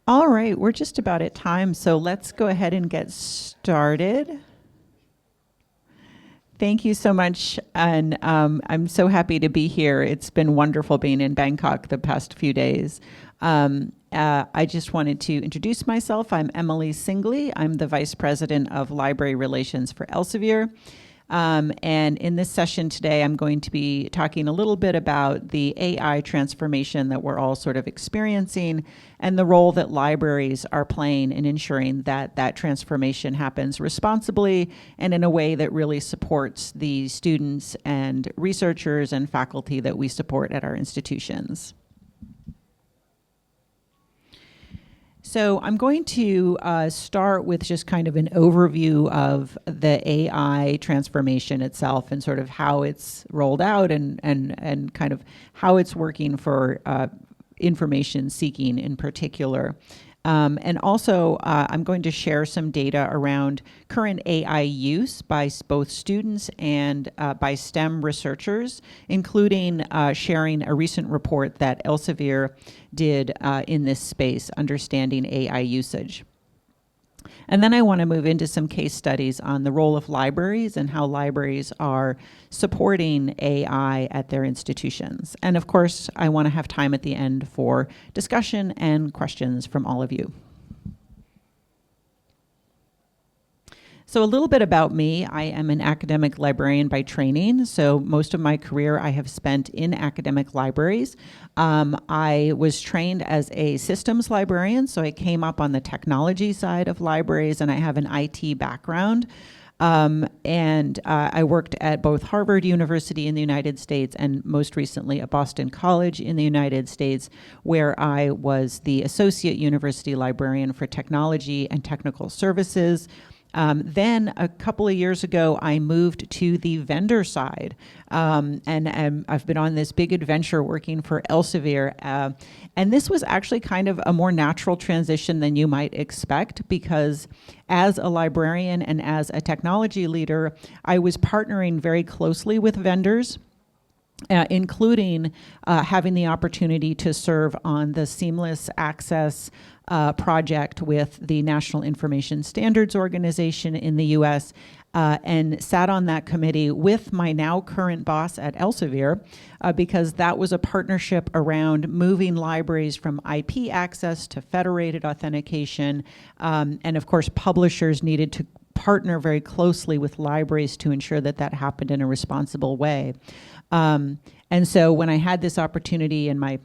All right, we're just about at time, so let's go ahead and get started. Thank you so much, and I'm so happy to be here. It's been wonderful being in Bangkok the past few days. I just wanted to introduce myself. I'm Emily Singley. I'm the Vice President of Library Relations for Elsevier. And in this session today, I'm going to be talking a little bit about the AI transformation that we're all sort of experiencing and the role that libraries are playing in ensuring that that transformation happens responsibly and in a way that really supports the students and researchers and faculty that we support at our institutions. So I'm going to start with just kind of an overview of the AI transformation itself and sort of how it's rolled out and kind of how it's working for information seeking in particular. And also, I'm going to share some data around current AI use by both students and by STEM researchers, including sharing a recent report that Elsevier did in this space, Understanding AI Usage. And then I want to move into some case studies on the role of libraries and how libraries are supporting AI at their institutions. And of course, I want to have time at the end for discussion and questions from all of you. So a little bit about me. I am an academic librarian by training. So most of my career I have spent in academic libraries. I was trained as a systems librarian, so I came up on the technology side of libraries, and I have an IT background. I worked at both Harvard University in the United States and most recently at Boston College in the United States, where I was the Associate University Librarian for Technology and Technical Services. Then a couple of years ago, I moved to the vendor side, and I've been on this big adventure working for Elsevier. And this was actually kind of a more natural transition than you might expect, because as a librarian and as a technology leader, I was partnering very closely with vendors. Including having the opportunity to serve on the seamless access project with the National Information Standards Organization in the US, and sat on that committee with my now current boss at Elsevier, because that was a partnership around moving libraries from IP access to federated authentication. And of course, publishers needed to partner very closely with libraries to ensure that that happened in a responsible way. And so when I had this opportunity and my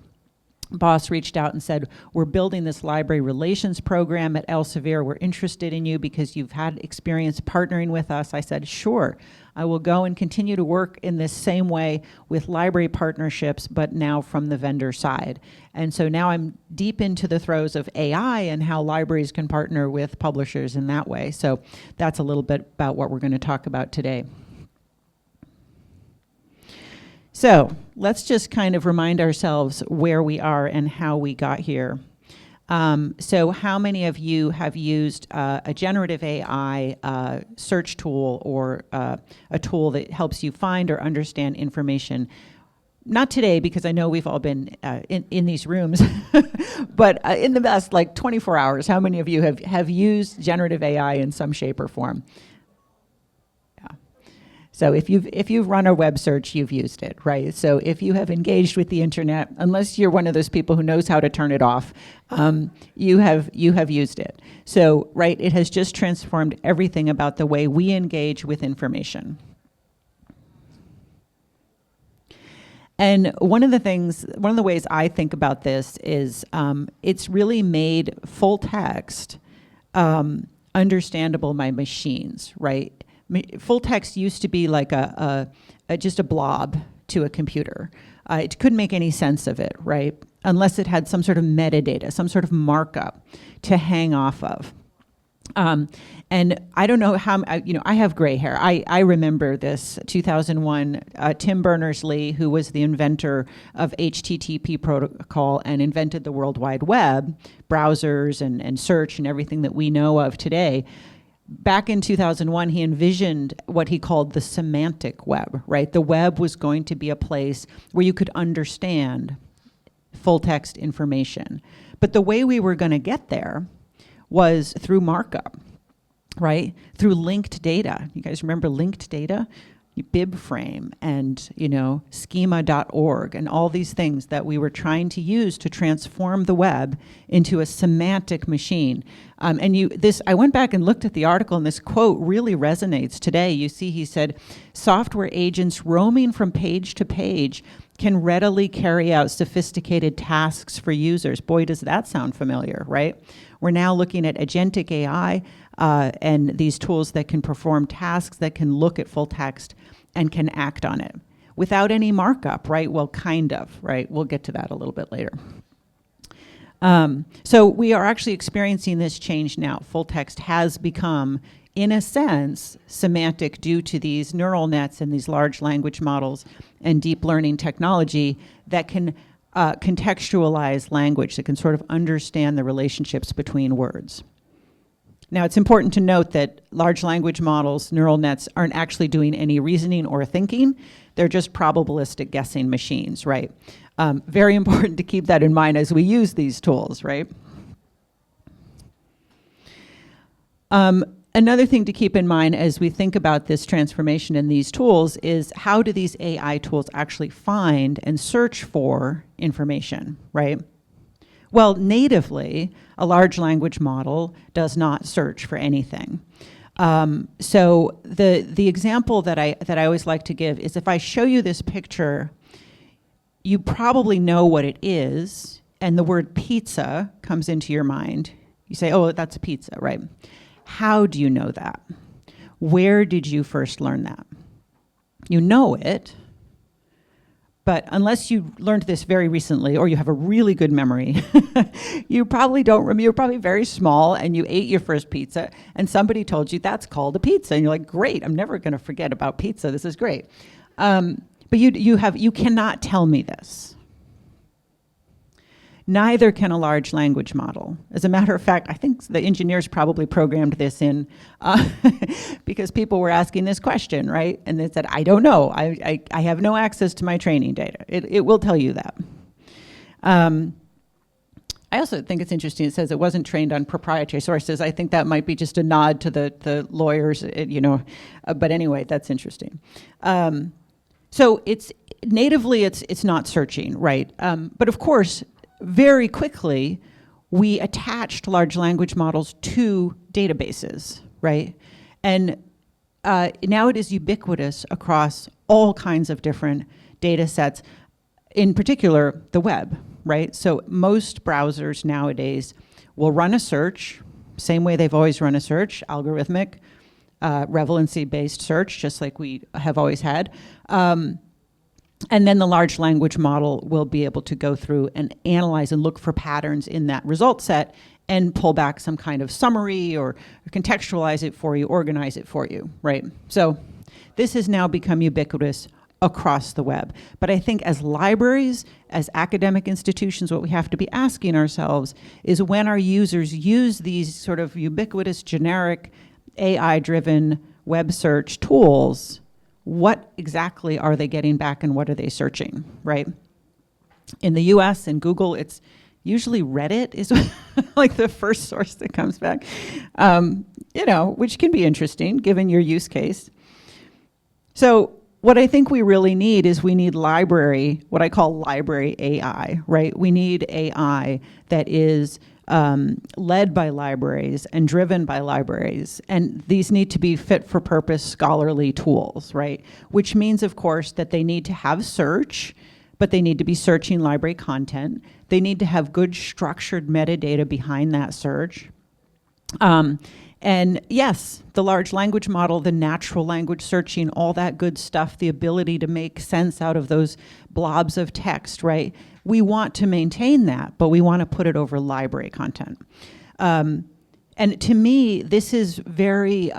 boss reached out and said, we're building this library relations program at Elsevier. We're interested in you because you've had experience partnering with us. I said, sure, I will go and continue to work in this same way with library partnerships, but now from the vendor side. And so now I'm deep into the throes of AI and how libraries can partner with publishers in that way. So that's a little bit about what we're going to talk about today. So let's just kind of remind ourselves where we are and how we got here. So how many of you have used a generative AI search tool or a tool that helps you find or understand information? Not today, because I know we've all been in these rooms, but in the last 24 hours, how many of you have used generative AI in some shape or form? So if you've run a web search, you've used it, right? So if you have engaged with the internet, unless you're one of those people who knows how to turn it off, you have used it. So, right, it has just transformed everything about the way we engage with information. And one of the ways I think about this is it's really made full text understandable by machines, right? Full text used to be like just a blob to a computer. It couldn't make any sense of it, right? Unless it had some sort of metadata, some sort of markup to hang off of. And I don't know how, I have gray hair. I remember this 2001, Tim Berners-Lee, who was the inventor of HTTP protocol and invented the World Wide Web, browsers and search and everything that we know of today. Back in 2001, he envisioned what he called the semantic web, right? The web was going to be a place where you could understand full text information. But the way we were going to get there was through markup, right? Through linked data. You guys remember linked data? BibFrame and, schema.org and all these things that we were trying to use to transform the web into a semantic machine. I went back and looked at the article, and this quote really resonates today. You see, he said, software agents roaming from page to page can readily carry out sophisticated tasks for users. Boy, does that sound familiar, right? We're now looking at agentic AI and these tools that can perform tasks, that can look at full text and can act on it without any markup, right? Well, kind of, right? We'll get to that a little bit later. So we are actually experiencing this change now. Full text has become, in a sense, semantic due to these neural nets and these large language models and deep learning technology that can contextualize language, that can sort of understand the relationships between words. Now, it's important to note that large language models, neural nets, aren't actually doing any reasoning or thinking. They're just probabilistic guessing machines, right? Very important to keep that in mind as we use these tools, right? Another thing to keep in mind as we think about this transformation in these tools is how do these AI tools actually find and search for information, right? Well, natively, a large language model does not search for anything. So the example that I always like to give is if I show you this picture, you probably know what it is, and the word pizza comes into your mind. You say, oh, that's a pizza, right? How do you know that? Where did you first learn that? You know it, but unless you learned this very recently or you have a really good memory, you probably don't remember. You're probably very small and you ate your first pizza and somebody told you that's called a pizza. And you're like, great, I'm never going to forget about pizza. This is great. But you cannot tell me this. Neither can a large language model. As a matter of fact, I think the engineers probably programmed this in because people were asking this question, right? And they said, I don't know. I have no access to my training data. It will tell you that. I also think it's interesting. It says it wasn't trained on proprietary sources. I think that might be just a nod to the lawyers, but anyway, that's interesting. So it's natively, it's not searching, right? But of course, very quickly, we attached large language models to databases, right? And now it is ubiquitous across all kinds of different data sets, in particular, the web, right? So most browsers nowadays will run a search, same way they've always run a search, algorithmic, relevancy-based search, just like we have always had. And then the large language model will be able to go through and analyze and look for patterns in that result set and pull back some kind of summary or contextualize it for you, organize it for you, right? So this has now become ubiquitous across the web. But I think as libraries, as academic institutions, what we have to be asking ourselves is when our users use these sort of ubiquitous, generic, AI-driven web search tools, what exactly are they getting back and what are they searching, right? In the US and Google, it's usually Reddit is like the first source that comes back, which can be interesting given your use case. So what I think we really need is we need library, what I call library AI, right? We need AI that is led by libraries and driven by libraries. And these need to be fit for purpose scholarly tools, right? Which means, of course, that they need to have search, but they need to be searching library content. They need to have good structured metadata behind that search. And yes, the large language model, the natural language searching, all that good stuff, the ability to make sense out of those blobs of text, right? We want to maintain that, but we want to put it over library content. And to me, this is very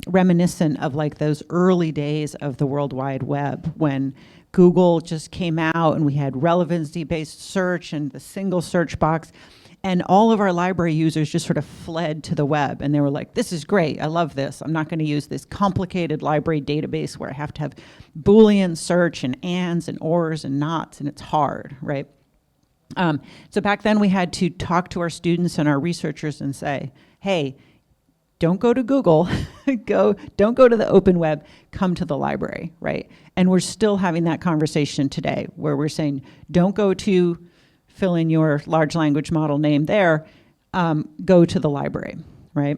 reminiscent of like those early days of the World Wide Web when Google just came out and we had relevancy-based search and the single search box. And all of our library users just sort of fled to the web. And they were like, this is great. I love this. I'm not going to use this complicated library database where I have to have Boolean search and ands and ors and nots, and it's hard, right? So back then we had to talk to our students and our researchers and say, hey, don't go to Google, don't go to the open web, come to the library, right? And we're still having that conversation today where we're saying, don't go to fill in your large language model name there, go to the library, right?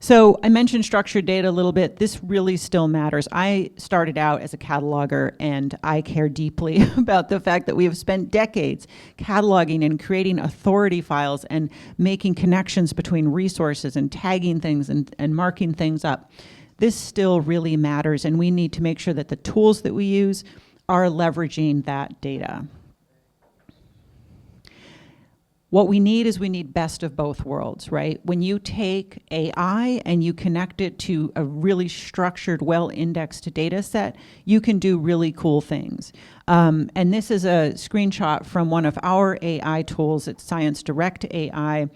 So I mentioned structured data a little bit. This really still matters. I started out as a cataloger, and I care deeply about the fact that we have spent decades cataloging and creating authority files and making connections between resources and tagging things and marking things up. This still really matters, and we need to make sure that the tools that we use are leveraging that data. What we need best of both worlds, right? When you take AI and you connect it to a really structured, well-indexed data set, you can do really cool things. And this is a screenshot from one of our AI tools. It's Science Direct AI,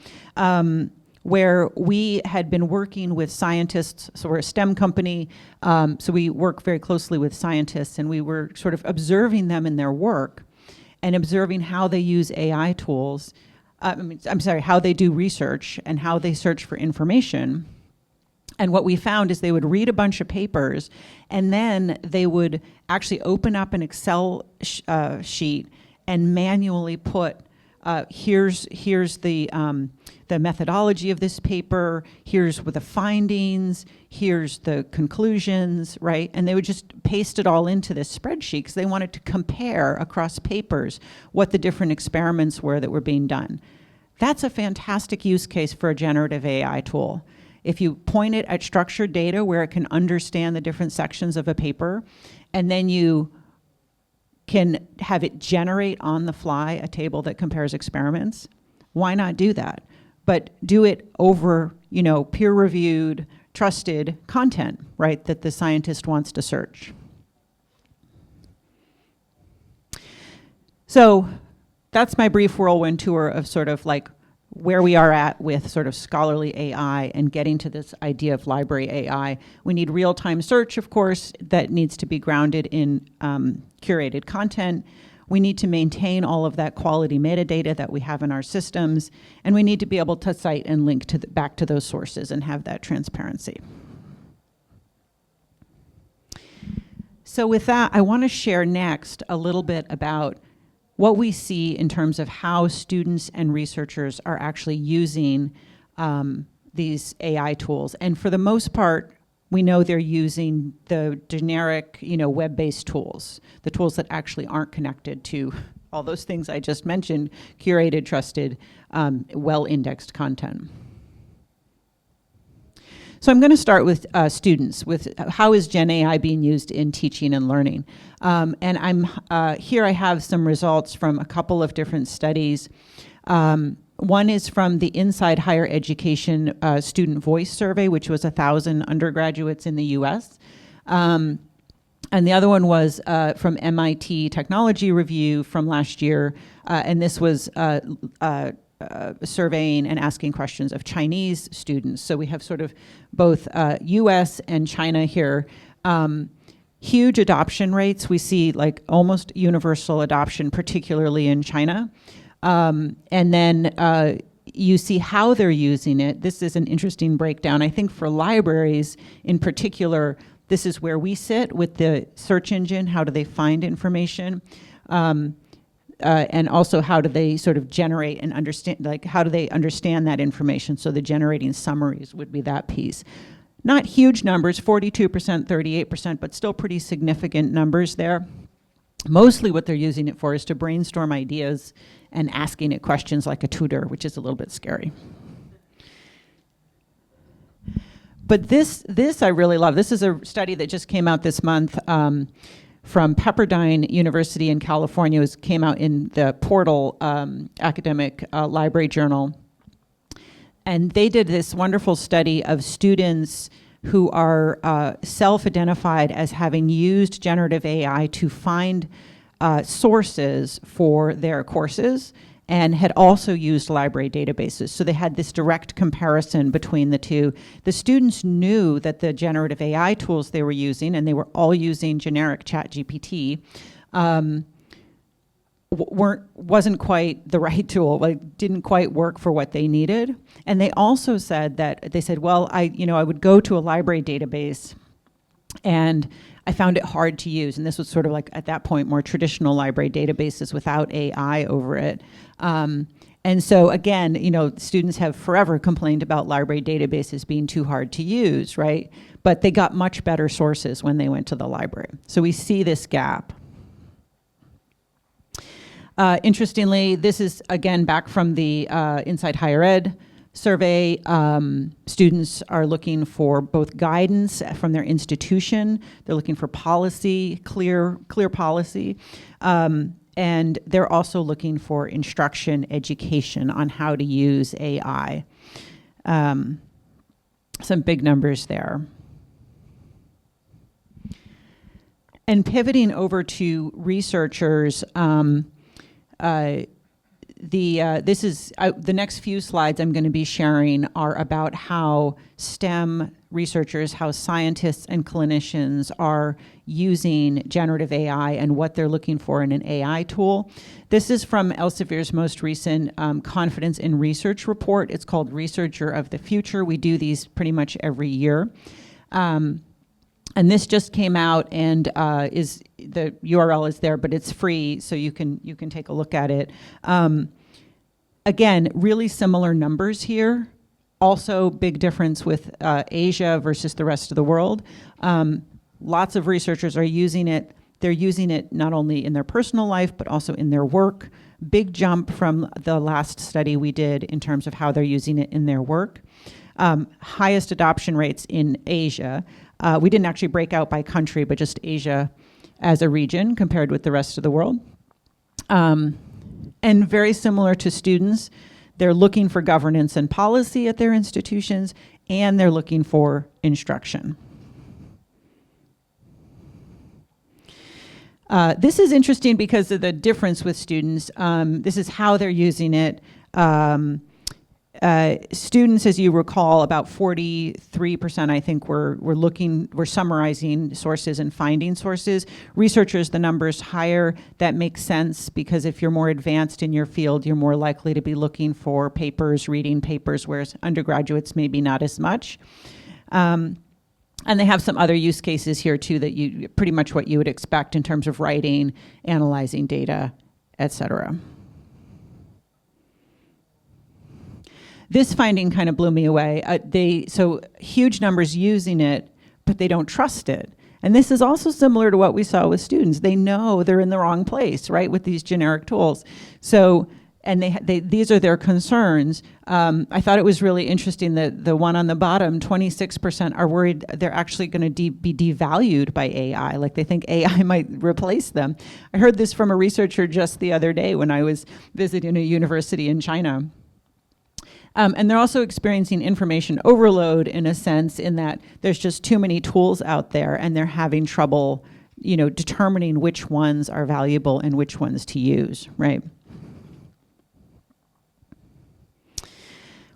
where we had been working with scientists. So we're a STEM company, so we work very closely with scientists, and we were sort of observing them in their work and observing how they use AI tools. How they do research and how they search for information. And what we found is they would read a bunch of papers, and then they would actually open up an Excel sheet and manually put, here's the methodology of this paper, here's the findings, here's the conclusions, right? And they would just paste it all into this spreadsheet because they wanted to compare across papers what the different experiments were that were being done. That's a fantastic use case for a generative AI tool. If you point it at structured data where it can understand the different sections of a paper, and then you can have it generate on the fly a table that compares experiments, why not do that? But do it over, peer-reviewed, trusted content, right, that the scientist wants to search. So that's my brief whirlwind tour of sort of like where we are at with sort of scholarly AI and getting to this idea of library AI. We need real-time search, of course, that needs to be grounded in curated content. We need to maintain all of that quality metadata that we have in our systems, and we need to be able to cite and link to back to those sources and have that transparency. So with that, I want to share next a little bit about what we see in terms of how students and researchers are actually using these AI tools. And for the most part, we know they're using the generic, web-based tools, the tools that actually aren't connected to all those things I just mentioned, curated, trusted, well-indexed content. So I'm going to start with students, with how is Gen AI being used in teaching and learning. And here I have some results from a couple of different studies. One is from the Inside Higher Education Student Voice Survey, which was 1,000 undergraduates in the US. And the other one was from MIT Technology Review from last year. And this was surveying and asking questions of Chinese students. So we have sort of both US and China here. Huge adoption rates. We see like almost universal adoption, particularly in China. And then you see how they're using it. This is an interesting breakdown. I think for libraries in particular, this is where we sit with the search engine. How do they find information? And also how do they sort of generate and understand, like how do they understand that information? So the generating summaries would be that piece. Not huge numbers, 42%, 38%, but still pretty significant numbers there. Mostly what they're using it for is to brainstorm ideas and asking it questions like a tutor, which is a little bit scary. But this I really love. This is a study that just came out this month from Pepperdine University in California. It came out in the Portal academic library journal. And they did this wonderful study of students who are self-identified as having used generative AI to find sources for their courses and had also used library databases. So they had this direct comparison between the two. The students knew that the generative AI tools they were using, and they were all using generic ChatGPT, wasn't quite the right tool, like didn't quite work for what they needed. And they also said well, I would go to a library database and I found it hard to use. And this was sort of like, at that point, more traditional library databases without AI over it. And so again, students have forever complained about library databases being too hard to use, right? But they got much better sources when they went to the library. So we see this gap. Interestingly, this is, again, back from the Inside Higher Ed survey. Students are looking for both guidance from their institution. They're looking for policy, clear policy. And they're also looking for instruction, education on how to use AI. Some big numbers there. And pivoting over to researchers, the next few slides I'm going to be sharing are about how STEM researchers, how scientists and clinicians are using generative AI and what they're looking for in an AI tool. This is from Elsevier's most recent Confidence in Research report. It's called Researcher of the Future. We do these pretty much every year. And this just came out, and the URL is there, but it's free, so you can take a look at it. Again, really similar numbers here. Also, big difference with Asia versus the rest of the world. Lots of researchers are using it. They're using it not only in their personal life, but also in their work. Big jump from the last study we did in terms of how they're using it in their work. Highest adoption rates in Asia. We didn't actually break out by country, but just Asia as a region compared with the rest of the world. And very similar to students, they're looking for governance and policy at their institutions, and they're looking for instruction. This is interesting because of the difference with students. This is how they're using it. Students, as you recall, about 43%, I think, were summarizing sources and finding sources. Researchers, the number's higher. That makes sense because if you're more advanced in your field, you're more likely to be looking for papers, reading papers, whereas undergraduates maybe not as much. And they have some other use cases here too that you pretty much what you would expect in terms of writing, analyzing data, et cetera. This finding kind of blew me away. So huge numbers using it, but they don't trust it. And this is also similar to what we saw with students. They know they're in the wrong place, right, with these generic tools. So, and these are their concerns. I thought it was really interesting that the one on the bottom, 26% are worried they're actually going to be devalued by AI. Like they think AI might replace them. I heard this from a researcher just the other day when I was visiting a university in China. And they're also experiencing information overload in a sense in that there's just too many tools out there and they're having trouble, determining which ones are valuable and which ones to use, right?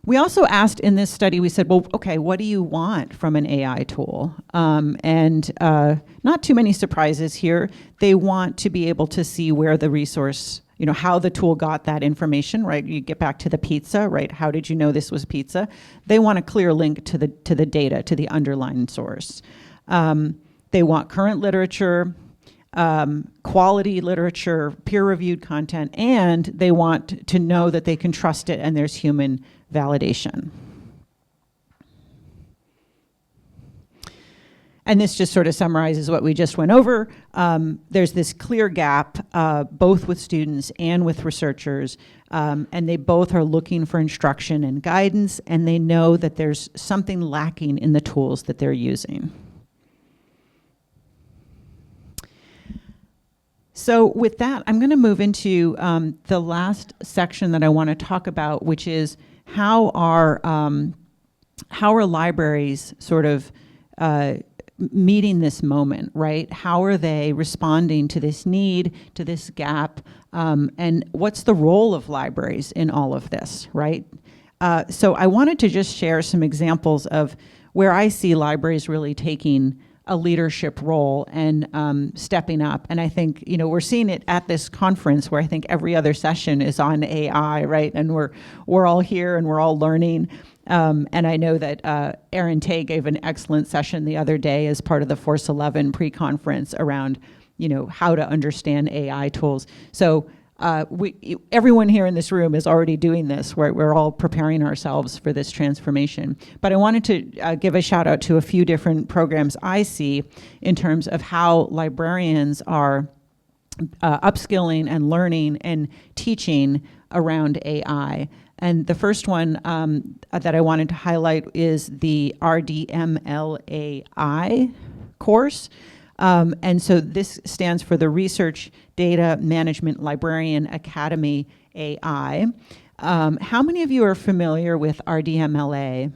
We also asked in this study, we said, well, okay, what do you want from an AI tool? And not too many surprises here. They want to be able to see where the resource, how the tool got that information, right? You get back to the pizza, right? How did you know this was pizza? They want a clear link to the data, to the underlying source. They want current literature, quality literature, peer-reviewed content, and they want to know that they can trust it and there's human validation. And this just sort of summarizes what we just went over. There's this clear gap, both with students and with researchers, and they both are looking for instruction and guidance, and they know that there's something lacking in the tools that they're using. So with that, I'm going to move into the last section that I want to talk about, which is how are libraries sort of meeting this moment, right? How are they responding to this need, to this gap, and what's the role of libraries in all of this, right? So I wanted to just share some examples of where I see libraries really taking a leadership role and stepping up. And I think, we're seeing it at this conference where I think every other session is on AI, right? And we're all here and we're all learning. And I know that Erin Tay gave an excellent session the other day as part of the Force 11 pre-conference around, how to understand AI tools. So everyone here in this room is already doing this. We're all preparing ourselves for this transformation. But I wanted to give a shout out to a few different programs I see in terms of how librarians are upskilling and learning and teaching around AI. And the first one that I wanted to highlight is the RDMLAI course. And so this stands for the Research Data Management Librarian Academy AI. How many of you are familiar with RDMLA?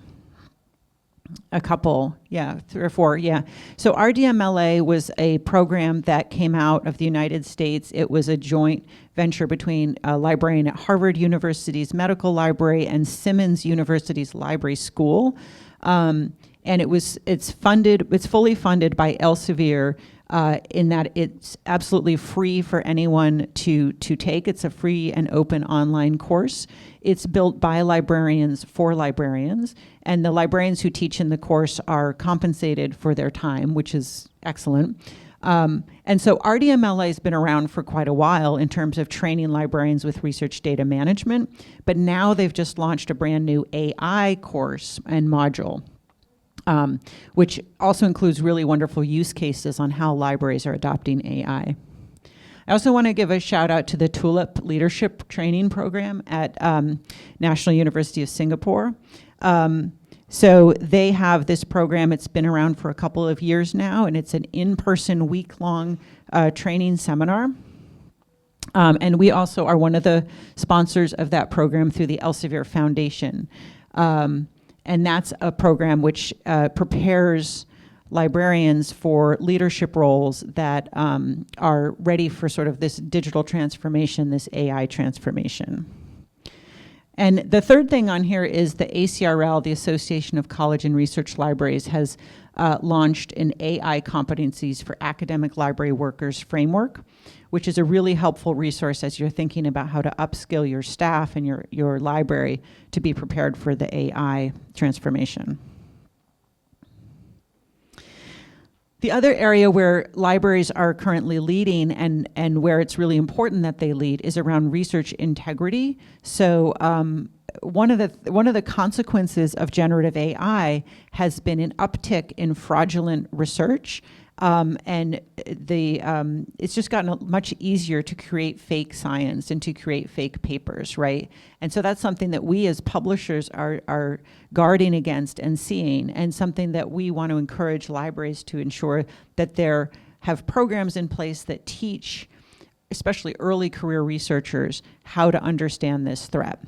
A couple, yeah, 3 or 4, yeah. So RDMLA was a program that came out of the United States. It was a joint venture between a librarian at Harvard University's Medical Library and Simmons University's Library School. And it's fully funded by Elsevier in that it's absolutely free for anyone to take. It's a free and open online course. It's built by librarians for librarians, and the librarians who teach in the course are compensated for their time, which is excellent. And so RDMLA has been around for quite a while in terms of training librarians with research data management, but now they've just launched a brand new AI course and module. Which also includes really wonderful use cases on how libraries are adopting AI. I also want to give a shout out to the TULIP Leadership Training Program at National University of Singapore. So they have this program. It's been around for a couple of years now, and it's an in-person week-long training seminar. And we also are one of the sponsors of that program through the Elsevier Foundation. And that's a program which prepares librarians for leadership roles that are ready for sort of this digital transformation, this AI transformation. And the third thing on here is the ACRL, the Association of College and Research Libraries, has launched an AI competencies for academic library workers framework, which is a really helpful resource as you're thinking about how to upskill your staff and your library to be prepared for the AI transformation. The other area where libraries are currently leading and where it's really important that they lead is around research integrity. So one of the consequences of generative AI has been an uptick in fraudulent research. And it's just gotten much easier to create fake science and to create fake papers, right? And so that's something that we as publishers are guarding against and seeing, and something that we want to encourage libraries to ensure that they have programs in place that teach, especially early career researchers, how to understand this threat.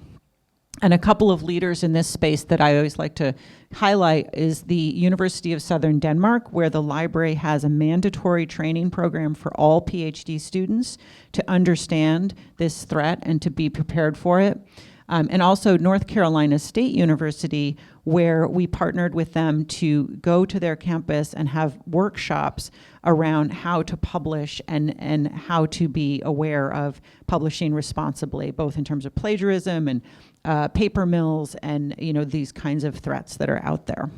And a couple of leaders in this space that I always like to highlight is the University of Southern Denmark, where the library has a mandatory training program for all PhD students to understand this threat and to be prepared for it. And also North Carolina State University, where we partnered with them to go to their campus and have workshops around how to publish and how to be aware of publishing responsibly, both in terms of plagiarism and paper mills and these kinds of threats that are out there.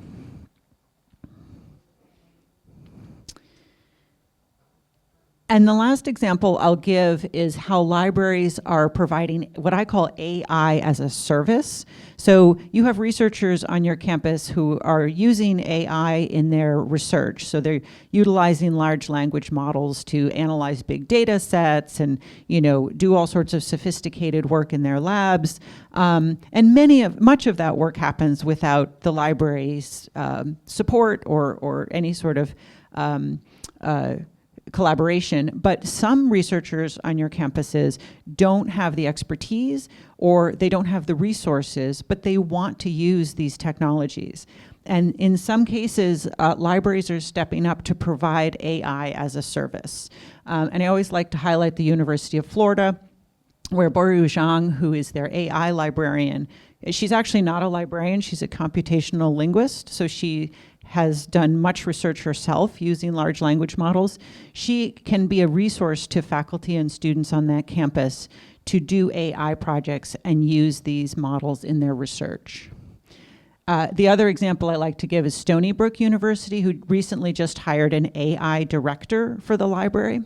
And the last example I'll give is how libraries are providing what I call AI as a service. So you have researchers on your campus who are using AI in their research. So they're utilizing large language models to analyze big data sets and do all sorts of sophisticated work in their labs. And much of that work happens without the library's support or any sort of collaboration, but some researchers on your campuses don't have the expertise or they don't have the resources, but they want to use these technologies. And in some cases, libraries are stepping up to provide AI as a service. And I always like to highlight the University of Florida, where Boru Zhang, who is their AI librarian, she's actually not a librarian, she's a computational linguist, so she has done much research herself using large language models. She can be a resource to faculty and students on that campus to do AI projects and use these models in their research. The other example I like to give is Stony Brook University, who recently just hired an AI director for the library.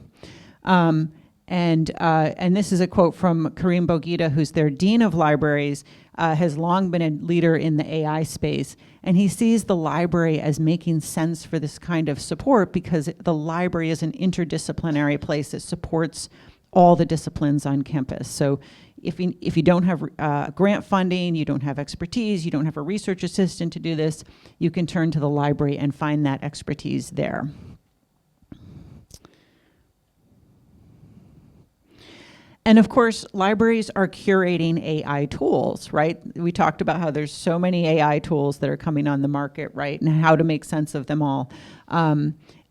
And this is a quote from Karim Bogita, who's their dean of libraries, has long been a leader in the AI space. And he sees the library as making sense for this kind of support because the library is an interdisciplinary place that supports all the disciplines on campus. So if you don't have grant funding, you don't have expertise, you don't have a research assistant to do this, you can turn to the library and find that expertise there. And of course, libraries are curating AI tools, right? We talked about how there's so many AI tools that are coming on the market, right? And how to make sense of them all.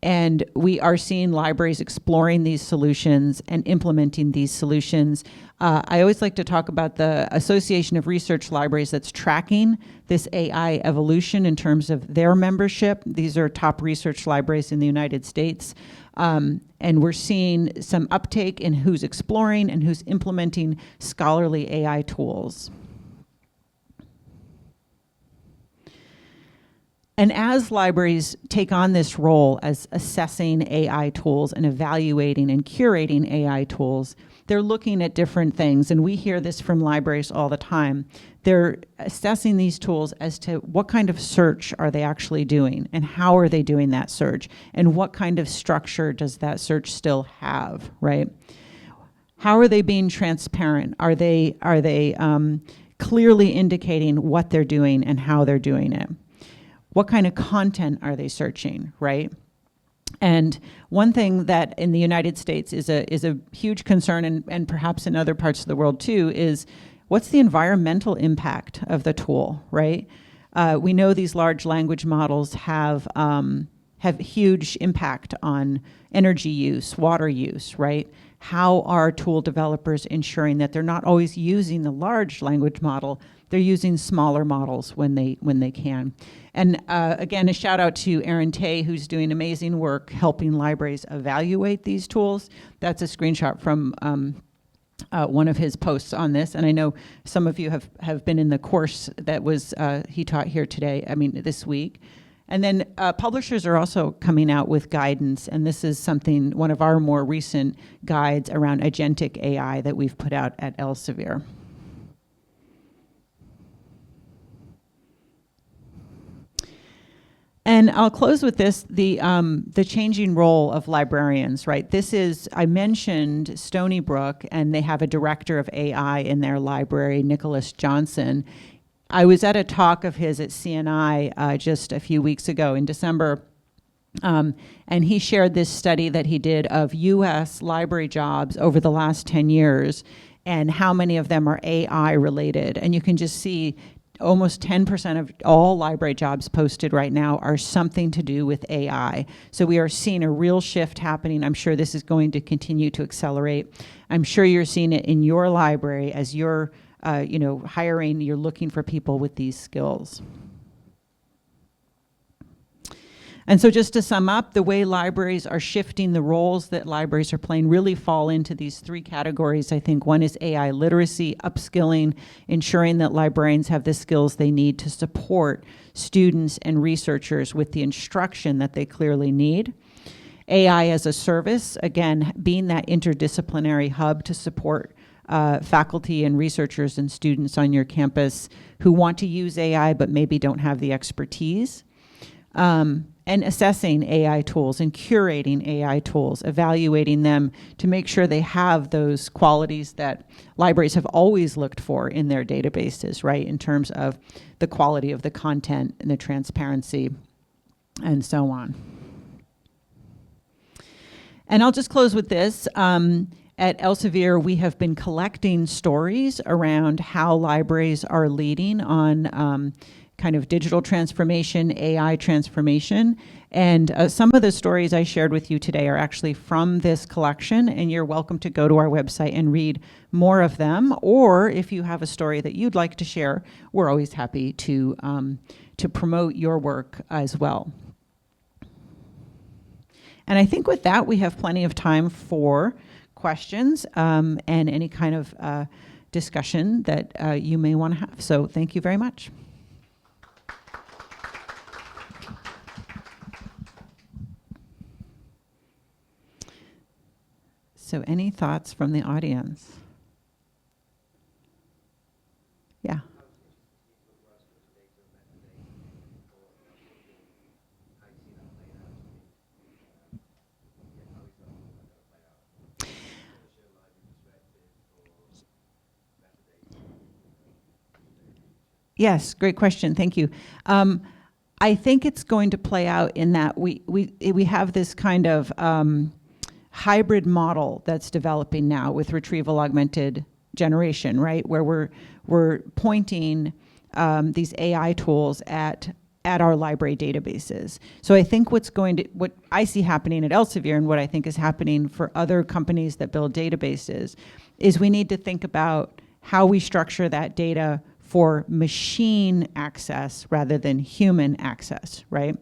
And we are seeing libraries exploring these solutions and implementing these solutions. I always like to talk about the Association of Research Libraries that's tracking this AI evolution in terms of their membership. These are top research libraries in the United States. And we're seeing some uptake in who's exploring and who's implementing scholarly AI tools. And as libraries take on this role as assessing AI tools and evaluating and curating AI tools, they're looking at different things. And we hear this from libraries all the time. They're assessing these tools as to what kind of search are they actually doing and how are they doing that search and what kind of structure does that search still have, right? How are they being transparent? Are they clearly indicating what they're doing and how they're doing it? What kind of content are they searching, right? And one thing that in the United States is a huge concern, and perhaps in other parts of the world too, is what's the environmental impact of the tool, right? We know these large language models have huge impact on energy use, water use, right? How are tool developers ensuring that they're not always using the large language model, they're using smaller models when they can. And again, a shout out to Erin Tay, who's doing amazing work helping libraries evaluate these tools. That's a screenshot from one of his posts on this. And I know some of you have been in the course that was he taught here today, this week. And then publishers are also coming out with guidance, and this is one of our more recent guides around agentic AI that we've put out at Elsevier. And I'll close with this, the changing role of librarians, right? I mentioned Stony Brook, and they have a director of AI in their library, Nicholas Johnson. I was at a talk of his at CNI just a few weeks ago in December, and he shared this study that he did of U.S. library jobs over the last 10 years and how many of them are AI related. And you can just see almost 10% of all library jobs posted right now are something to do with AI. So we are seeing a real shift happening. I'm sure this is going to continue to accelerate. I'm sure you're seeing it in your library as you're hiring, you're looking for people with these skills. And so just to sum up, the way libraries are shifting, the roles that libraries are playing really fall into these three categories. I think one is AI literacy, upskilling, ensuring that librarians have the skills they need to support students and researchers with the instruction that they clearly need. AI as a service, again, being that interdisciplinary hub to support faculty and researchers and students on your campus who want to use AI but maybe don't have the expertise. And assessing AI tools and curating AI tools, evaluating them to make sure they have those qualities that libraries have always looked for in their databases, right, in terms of the quality of the content and the transparency and so on. And I'll just close with this. At Elsevier, we have been collecting stories around how libraries are leading on kind of digital transformation, AI transformation. And some of the stories I shared with you today are actually from this collection, and you're welcome to go to our website and read more of them. Or if you have a story that you'd like to share, we're always happy to promote your work as well. And I think with that, we have plenty of time for questions and any kind of discussion that you may want to have. So thank you very much. So any thoughts from the audience? Yeah. Yes, great question. Thank you. I think it's going to play out in that we have this kind of hybrid model that's developing now with retrieval augmented generation, right? Where we're pointing these AI tools at our library databases. So I think what I see happening at Elsevier and what I think is happening for other companies that build databases is we need to think about how we structure that data for machine access rather than human access, right?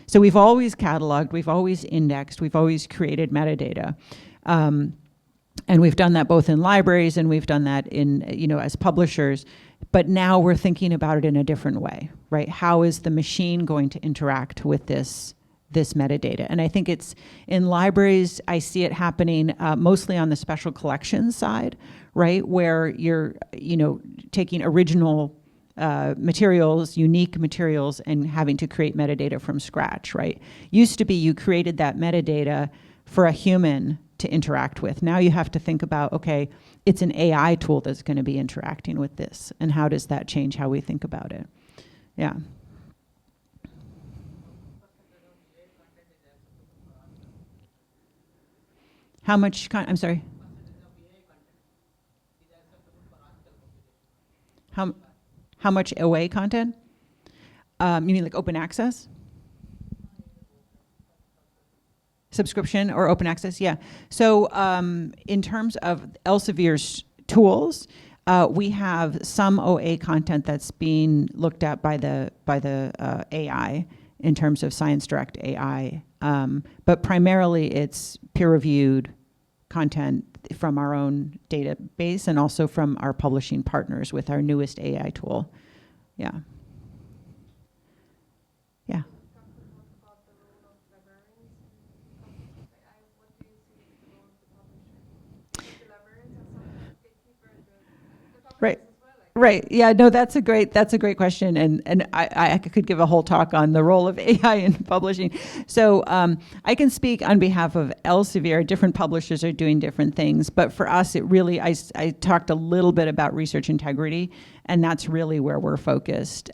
So we've always cataloged, we've always indexed, we've always created metadata. And we've done that both in libraries and we've done that in, as publishers. But now we're thinking about it in a different way, right? How is the machine going to interact with this metadata? And I think it's in libraries, I see it happening mostly on the special collections side, right? Where you're, taking original materials, unique materials, and having to create metadata from scratch, right? Used to be you created that metadata for a human to interact with. Now you have to think about, okay, it's an AI tool that's going to be interacting with this, and how does that change how we think about it? Yeah. How much, I'm sorry? How much OA content? You mean like open access? Subscription or open access? Yeah. So in terms of Elsevier's tools, we have some OA content that's being looked at by the AI in terms of Science Direct AI. But primarily it's peer-reviewed content from our own database and also from our publishing partners with our newest AI tool. Yeah. Yeah. Right. Right. Yeah, no, that's a great question. And I could give a whole talk on the role of AI in publishing. So I can speak on behalf of Elsevier. Different publishers are doing different things. But for us, it really, I talked a little bit about research integrity, and that's really where we're focused.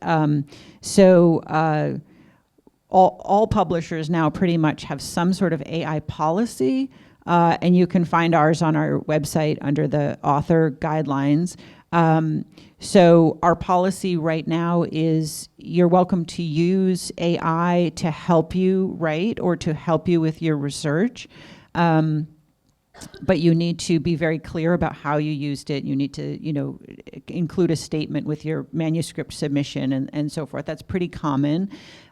All publishers now pretty much have some sort of AI policy, and you can find ours on our website under the author guidelines. So our policy right now is you're welcome to use AI to help you write or to help you with your research. But you need to be very clear about how you used it. You need to, include a statement with your manuscript submission and so forth. That's pretty common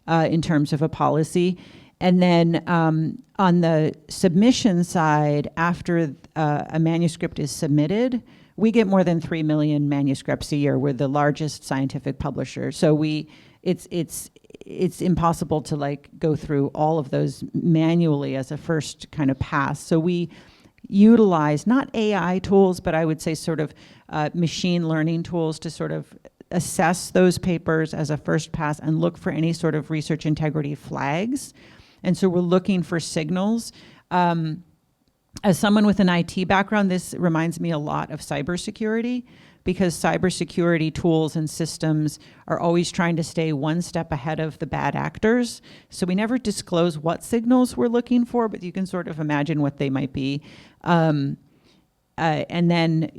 in terms of a policy. And then on the submission side, after a manuscript is submitted, we get more than 3 million manuscripts a year. We're the largest scientific publisher. So it's impossible to go through all of those manually as a first kind of pass. So we utilize not AI tools, but I would say sort of machine learning tools to sort of assess those papers as a first pass and look for any sort of research integrity flags. And so we're looking for signals. As someone with an IT background, this reminds me a lot of cybersecurity, because cybersecurity tools and systems are always trying to stay one step ahead of the bad actors. So we never disclose what signals we're looking for, but you can sort of imagine what they might be. And then,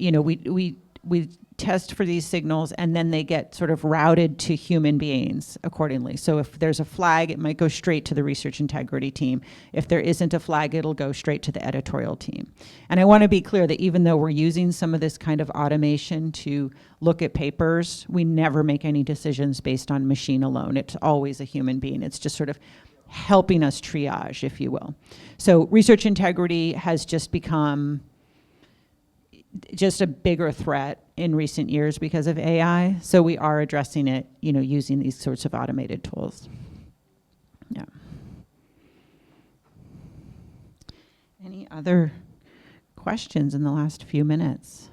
we test for these signals, and then they get sort of routed to human beings accordingly. So if there's a flag, it might go straight to the research integrity team. If there isn't a flag, it'll go straight to the editorial team. And I want to be clear that even though we're using some of this kind of automation to look at papers, we never make any decisions based on machine alone. It's always a human being. It's just sort of helping us triage, if you will. So research integrity has just become just a bigger threat in recent years because of AI. So we are addressing it, using these sorts of automated tools. Yeah. Any other questions in the last few minutes?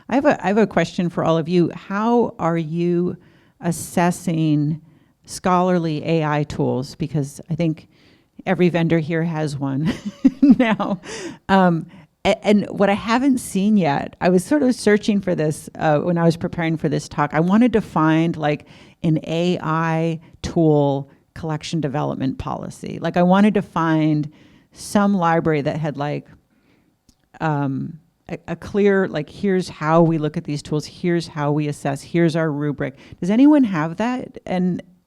I have a question for all of you. How are you assessing scholarly AI tools? Because I think every vendor here has one now. And what I haven't seen yet, I was sort of searching for this when I was preparing for this talk. I wanted to find like an AI tool collection development policy. Like I wanted to find some library that had like a clear, like, here's how we look at these tools, here's how we assess, here's our rubric. Does anyone have that?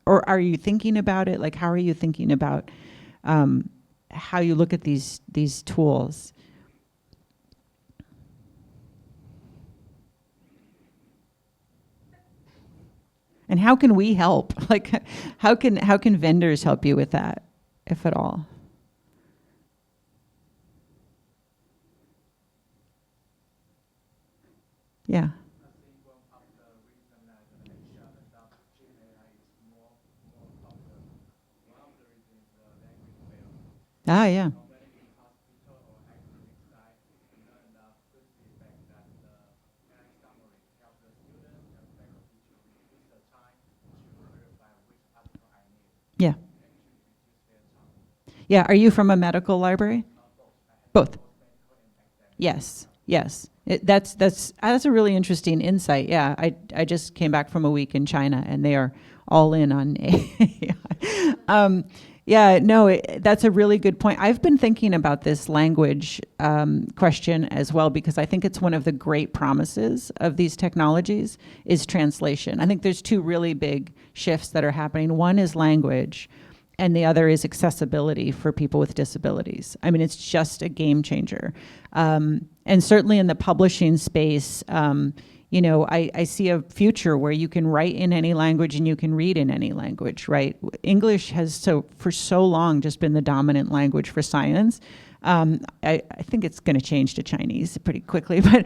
Or are you thinking about it? Like, how are you thinking about how you look at these tools? And how can we help? Like, how can vendors help you with that, if at all? Yeah. Ah, yeah. Yeah. Yeah. Are you from a medical library? Both. Yes. Yes. That's a really interesting insight. Yeah. I just came back from a week in China, and they are all in on AI. Yeah, no, that's a really good point. I've been thinking about this language question as well, because I think it's one of the great promises of these technologies is translation. I think there's two really big shifts that are happening. One is language, and the other is accessibility for people with disabilities. I mean, it's just a game changer. And certainly in the publishing space, I see a future where you can write in any language and you can read in any language, right? English has for so long just been the dominant language for science. I think it's going to change to Chinese pretty quickly, but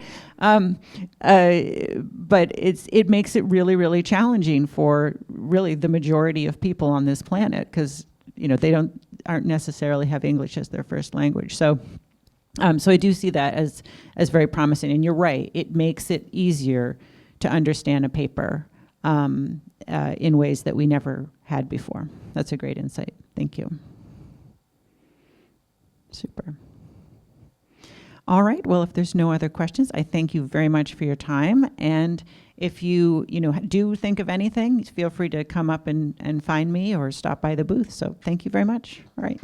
it makes it really, really challenging for really the majority of people on this planet, because they aren't necessarily have English as their first language. So I do see that as very promising. And you're right, it makes it easier to understand a paper in ways that we never had before. That's a great insight. Thank you. Super. All right. Well, if there's no other questions, I thank you very much for your time. And if you do think of anything, feel free to come up and find me or stop by the booth. So thank you very much. All right.